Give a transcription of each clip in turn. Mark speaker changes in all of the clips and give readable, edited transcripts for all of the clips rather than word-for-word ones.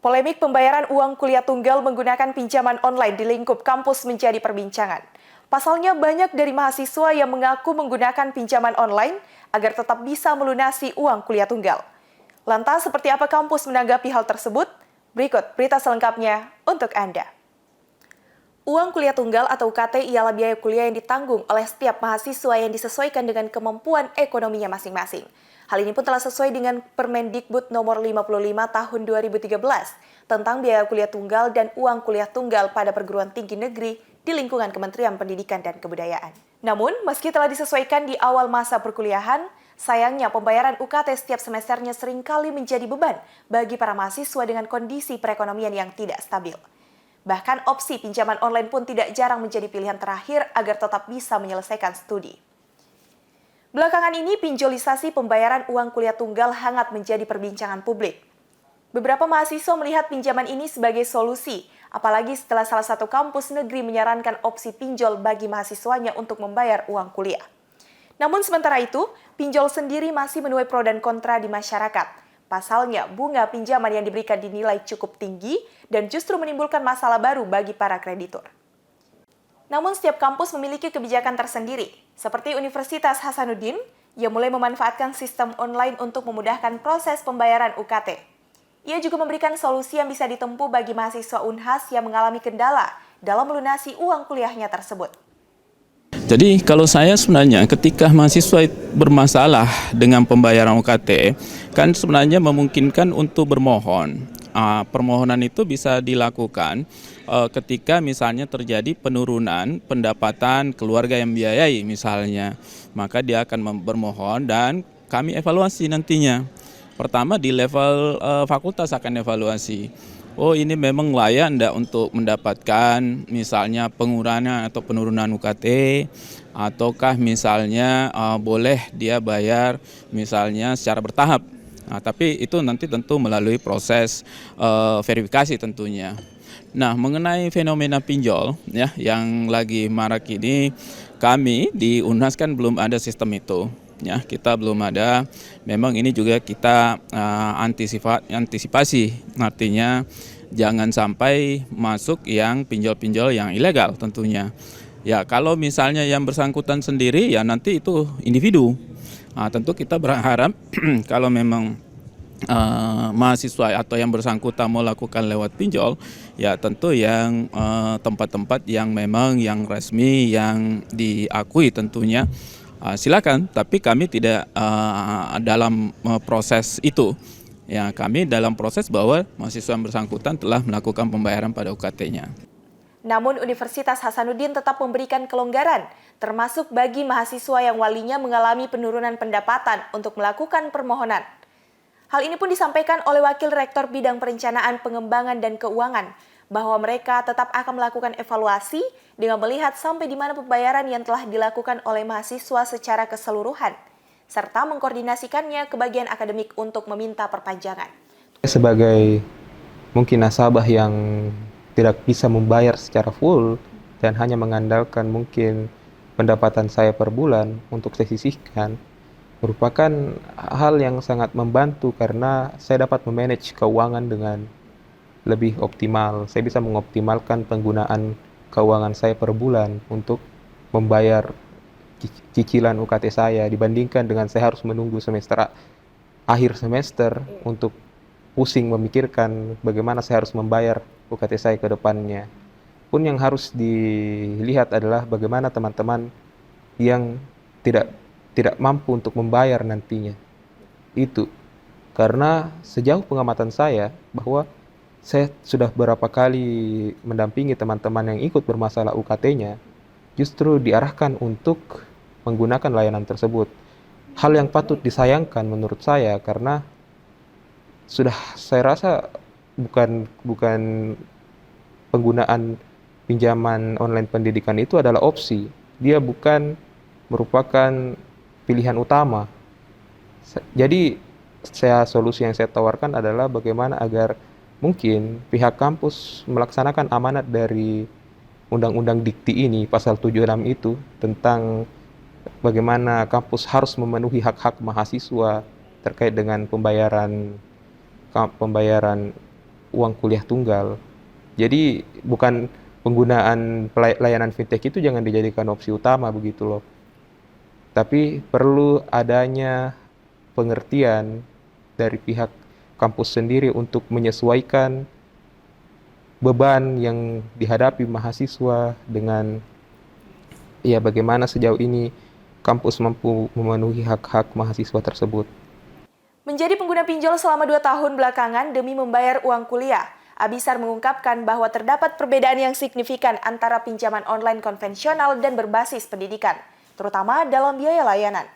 Speaker 1: Polemik pembayaran uang kuliah tunggal menggunakan pinjaman online di lingkup kampus menjadi perbincangan. Pasalnya banyak dari mahasiswa yang mengaku menggunakan pinjaman online agar tetap bisa melunasi uang kuliah tunggal. Lantas seperti apa kampus menanggapi hal tersebut? Berikut berita selengkapnya untuk Anda. Uang kuliah tunggal atau UKT ialah biaya kuliah yang ditanggung oleh setiap mahasiswa yang disesuaikan dengan kemampuan ekonominya masing-masing. Hal ini pun telah sesuai dengan Permendikbud nomor 55 tahun 2013 tentang biaya kuliah tunggal dan uang kuliah tunggal pada perguruan tinggi negeri di lingkungan Kementerian Pendidikan dan Kebudayaan. Namun, meski telah disesuaikan di awal masa perkuliahan, sayangnya pembayaran UKT setiap semesternya seringkali menjadi beban bagi para mahasiswa dengan kondisi perekonomian yang tidak stabil. Bahkan opsi pinjaman online pun tidak jarang menjadi pilihan terakhir agar tetap bisa menyelesaikan studi. Belakangan ini, pinjolisasi pembayaran uang kuliah tunggal hangat menjadi perbincangan publik. Beberapa mahasiswa melihat pinjaman ini sebagai solusi, apalagi setelah salah satu kampus negeri menyarankan opsi pinjol bagi mahasiswanya untuk membayar uang kuliah. Namun sementara itu, pinjol sendiri masih menuai pro dan kontra di masyarakat. Pasalnya, bunga pinjaman yang diberikan dinilai cukup tinggi dan justru menimbulkan masalah baru bagi para kreditur. Namun setiap kampus memiliki kebijakan tersendiri, seperti Universitas Hasanuddin yang mulai memanfaatkan sistem online untuk memudahkan proses pembayaran UKT. Ia juga memberikan solusi yang bisa ditempuh bagi mahasiswa Unhas yang mengalami kendala dalam melunasi uang kuliahnya tersebut.
Speaker 2: Jadi kalau saya sebenarnya ketika mahasiswa bermasalah dengan pembayaran UKT, kan sebenarnya memungkinkan untuk bermohon. Permohonan itu bisa dilakukan ketika misalnya terjadi penurunan pendapatan keluarga yang membiayai misalnya. Maka dia akan bermohon dan kami evaluasi nantinya. Pertama di level fakultas akan evaluasi. Oh ini memang layak enggak untuk mendapatkan misalnya pengurangan atau penurunan UKT, ataukah misalnya boleh dia bayar misalnya secara bertahap. Nah, tapi itu nanti tentu melalui proses verifikasi tentunya. Nah, mengenai fenomena pinjol ya yang lagi marak ini, kami di Unhas kan belum ada sistem itu. Ya, kita belum ada. Memang ini juga kita antisipasi. Artinya jangan sampai masuk yang pinjol-pinjol yang ilegal tentunya. Ya, kalau misalnya yang bersangkutan sendiri ya nanti itu individu. Tentu kita berharap kalau memang mahasiswa atau yang bersangkutan mau lakukan lewat pinjol, ya tentu yang tempat-tempat yang memang yang resmi, yang diakui tentunya. Silakan, tapi kami tidak dalam proses itu. Ya, kami dalam proses bahwa mahasiswa yang bersangkutan telah melakukan pembayaran pada UKT-nya.
Speaker 1: Namun Universitas Hasanuddin tetap memberikan kelonggaran, termasuk bagi mahasiswa yang walinya mengalami penurunan pendapatan untuk melakukan permohonan. Hal ini pun disampaikan oleh Wakil Rektor Bidang Perencanaan Pengembangan dan Keuangan, bahwa mereka tetap akan melakukan evaluasi dengan melihat sampai di mana pembayaran yang telah dilakukan oleh mahasiswa secara keseluruhan, serta mengkoordinasikannya ke bagian akademik untuk meminta perpanjangan.
Speaker 3: Sebagai mungkin nasabah yang tidak bisa membayar secara full dan hanya mengandalkan mungkin pendapatan saya per bulan untuk saya sisihkan, merupakan hal yang sangat membantu karena saya dapat memanage keuangan dengan lebih optimal. Saya bisa mengoptimalkan penggunaan keuangan saya per bulan untuk membayar cicilan UKT saya dibandingkan dengan saya harus menunggu akhir semester untuk pusing memikirkan bagaimana saya harus membayar UKT saya ke depannya. Pun yang harus dilihat adalah bagaimana teman-teman yang tidak mampu untuk membayar nantinya. Itu karena sejauh pengamatan saya bahwa saya sudah beberapa kali mendampingi teman-teman yang ikut bermasalah UKT-nya, justru diarahkan untuk menggunakan layanan tersebut. Hal yang patut disayangkan menurut saya karena sudah saya rasa bukan penggunaan pinjaman online pendidikan itu adalah opsi. Dia bukan merupakan pilihan utama. Jadi solusi yang saya tawarkan adalah bagaimana agar mungkin pihak kampus melaksanakan amanat dari Undang-Undang Dikti ini, pasal 76 itu, tentang bagaimana kampus harus memenuhi hak-hak mahasiswa terkait dengan pembayaran uang kuliah tunggal. Jadi bukan penggunaan layanan fintech itu jangan dijadikan opsi utama begitu loh. Tapi perlu adanya pengertian dari pihak kampus sendiri untuk menyesuaikan beban yang dihadapi mahasiswa dengan ya bagaimana sejauh ini kampus mampu memenuhi hak-hak mahasiswa tersebut.
Speaker 1: Menjadi pengguna pinjol selama 2 tahun belakangan demi membayar uang kuliah, Abisar mengungkapkan bahwa terdapat perbedaan yang signifikan antara pinjaman online konvensional dan berbasis pendidikan, terutama dalam biaya layanan.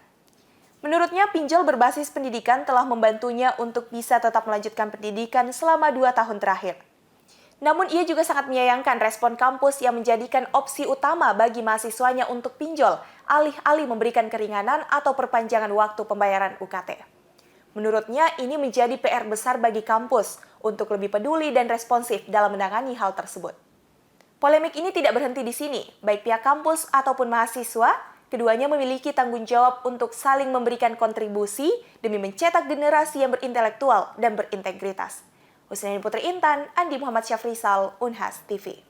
Speaker 1: Menurutnya, pinjol berbasis pendidikan telah membantunya untuk bisa tetap melanjutkan pendidikan selama 2 tahun terakhir. Namun ia juga sangat menyayangkan respon kampus yang menjadikan opsi utama bagi mahasiswanya untuk pinjol, alih-alih memberikan keringanan atau perpanjangan waktu pembayaran UKT. Menurutnya, ini menjadi PR besar bagi kampus untuk lebih peduli dan responsif dalam menangani hal tersebut. Polemik ini tidak berhenti di sini, baik pihak kampus ataupun mahasiswa, keduanya memiliki tanggung jawab untuk saling memberikan kontribusi demi mencetak generasi yang berintelektual dan berintegritas. Husnaini Putri Intan, Andi Muhammad Syafrisal, Unhas TV.